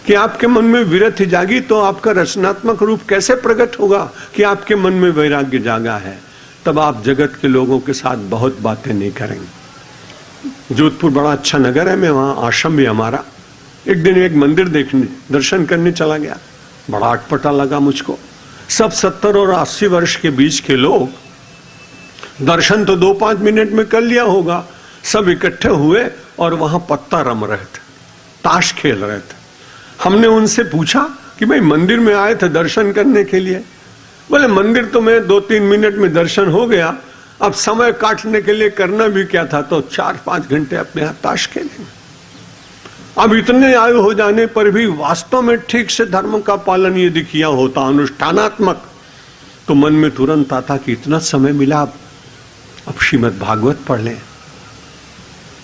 कि आपके मन में विरक्ति जागी तो आपका रचनात्मक रूप कैसे प्रकट होगा कि आपके मन में वैराग्य जागा है। तब आप जगत के लोगों के साथ बहुत बातें नहीं करेंगे। जोधपुर बड़ा अच्छा नगर है, मैं वहां आश्रम भी हमारा। एक दिन एक मंदिर देखने दर्शन करने चला गया, बड़ा अटपटा लगा मुझको। सब 70 और 80 वर्ष के बीच के लोग, दर्शन तो 2-5 मिनट में कर लिया होगा, सब इकट्ठे हुए और वहां पत्ता रम रहे थे, ताश खेल रहे थे। हमने उनसे पूछा कि भाई मंदिर में आए थे दर्शन करने के लिए। बोले मंदिर तो में 2-3 मिनट में दर्शन हो गया, अब समय काटने के लिए करना भी क्या था, तो 4-5 घंटे अपने यहाँ ताश खेलेंगे। अब इतने आयु हो जाने पर भी वास्तव में ठीक से धर्म का पालन यदि किया होता अनुष्ठानात्मक, तो मन में तुरंत आता कि इतना समय मिला, अब श्रीमद् भागवत पढ़ लें,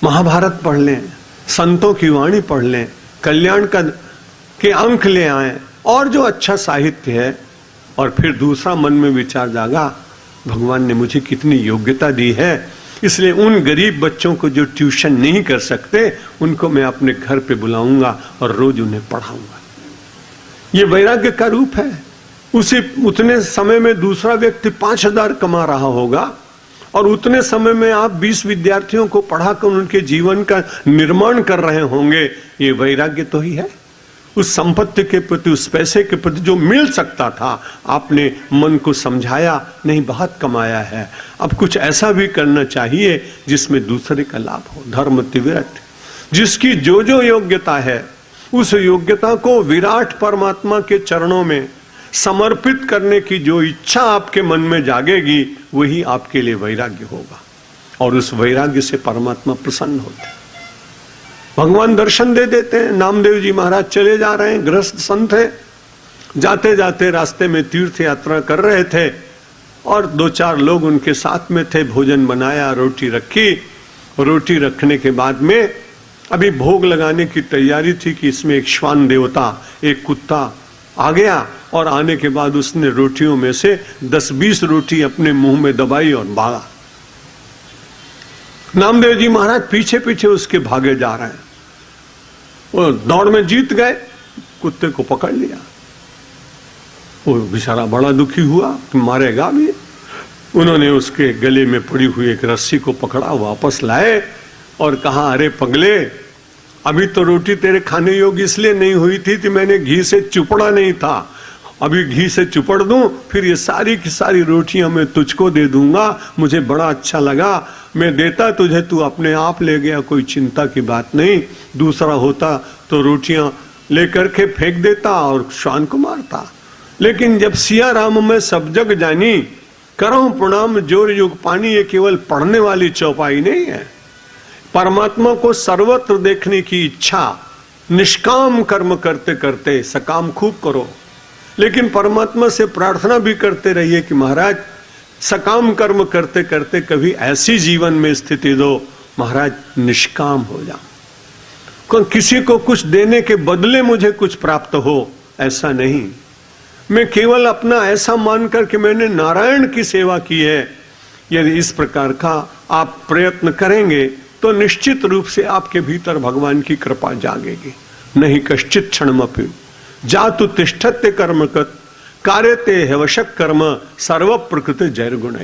महाभारत पढ़ लें, संतों की वाणी पढ़ लें, कल्याण के अंक ले आए और जो अच्छा साहित्य है। और फिर दूसरा मन में विचार जागा, भगवान ने मुझे कितनी योग्यता दी है, इसलिए उन गरीब बच्चों को जो ट्यूशन नहीं कर सकते उनको मैं अपने घर पे बुलाऊंगा और रोज उन्हें पढ़ाऊंगा। ये वैराग्य का रूप है। उतने समय में दूसरा व्यक्ति 5,000 कमा रहा होगा और उतने समय में आप 20 विद्यार्थियों को पढ़ाकर उनके जीवन का निर्माण कर रहे होंगे। ये वैराग्य तो ही है। उस संपत्ति के प्रति, उस पैसे के प्रति जो मिल सकता था, आपने मन को समझाया, नहीं बहुत कमाया है, अब कुछ ऐसा भी करना चाहिए जिसमें दूसरे का लाभ हो। धर्म तिविरत, जिसकी जो जो योग्यता है उस योग्यता को विराट परमात्मा के चरणों में समर्पित करने की जो इच्छा आपके मन में जागेगी, वही आपके लिए वैराग्य होगा और उस वैराग्य से परमात्मा प्रसन्न होते हैं। भगवान दर्शन दे देते हैं। नामदेव जी महाराज चले जा रहे हैं, गृहस्थ संत है, जाते जाते रास्ते में तीर्थ यात्रा कर रहे थे और 2-4 लोग उनके साथ में थे। भोजन बनाया, रोटी रखी। रोटी रखने के बाद में अभी भोग लगाने की तैयारी थी कि इसमें एक श्वान देवता, एक कुत्ता आ गया और आने के बाद उसने रोटियों में से 10-20 रोटी अपने मुंह में दबाई और भागा। नामदेव जी महाराज पीछे पीछे उसके भागे जा रहे हैं। वो दौड़ में जीत गए, कुत्ते को पकड़ लिया। वो बेचारा बड़ा दुखी हुआ, मारेगा भी। उन्होंने उसके गले में पड़ी हुई एक रस्सी को पकड़ा, वापस लाए और कहा, अरे पगले, अभी तो रोटी तेरे खाने योग्य इसलिए नहीं हुई थी कि मैंने घी से चुपड़ा नहीं था। अभी घी से चुपड़ दूं, फिर ये सारी की सारी रोटियां मैं तुझको दे दूंगा। मुझे बड़ा अच्छा लगा, मैं देता तुझे, तू अपने आप ले गया, कोई चिंता की बात नहीं। दूसरा होता तो रोटियां लेकर के फेंक देता और श्वान को मारता। लेकिन जब सिया राम में सब जग जानी, करो प्रणाम जोर युग पानी, ये केवल पढ़ने वाली चौपाई नहीं है। परमात्मा को सर्वत्र देखने की इच्छा, निष्काम कर्म करते करते सकाम खूब करो, लेकिन परमात्मा से प्रार्थना भी करते रहिए कि महाराज सकाम कर्म करते करते कभी ऐसी जीवन में स्थिति दो, महाराज निष्काम हो जाओ। किसी को कुछ देने के बदले मुझे कुछ प्राप्त हो, ऐसा नहीं। मैं केवल अपना ऐसा मानकर कि मैंने नारायण की सेवा की है, यदि इस प्रकार का आप प्रयत्न करेंगे तो निश्चित रूप से आपके भीतर भगवान की कृपा जागेगी। नहीं कश्चित क्षणमपि जातु तिष्ठत्य कर्मकृत कार्यते हवशक कर्म सर्व प्रकृति जैर गुण।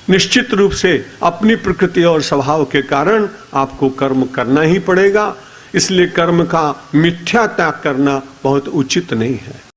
निश्चित रूप से अपनी प्रकृति और स्वभाव के कारण आपको कर्म करना ही पड़ेगा, इसलिए कर्म का मिथ्या त्याग करना बहुत उचित नहीं है।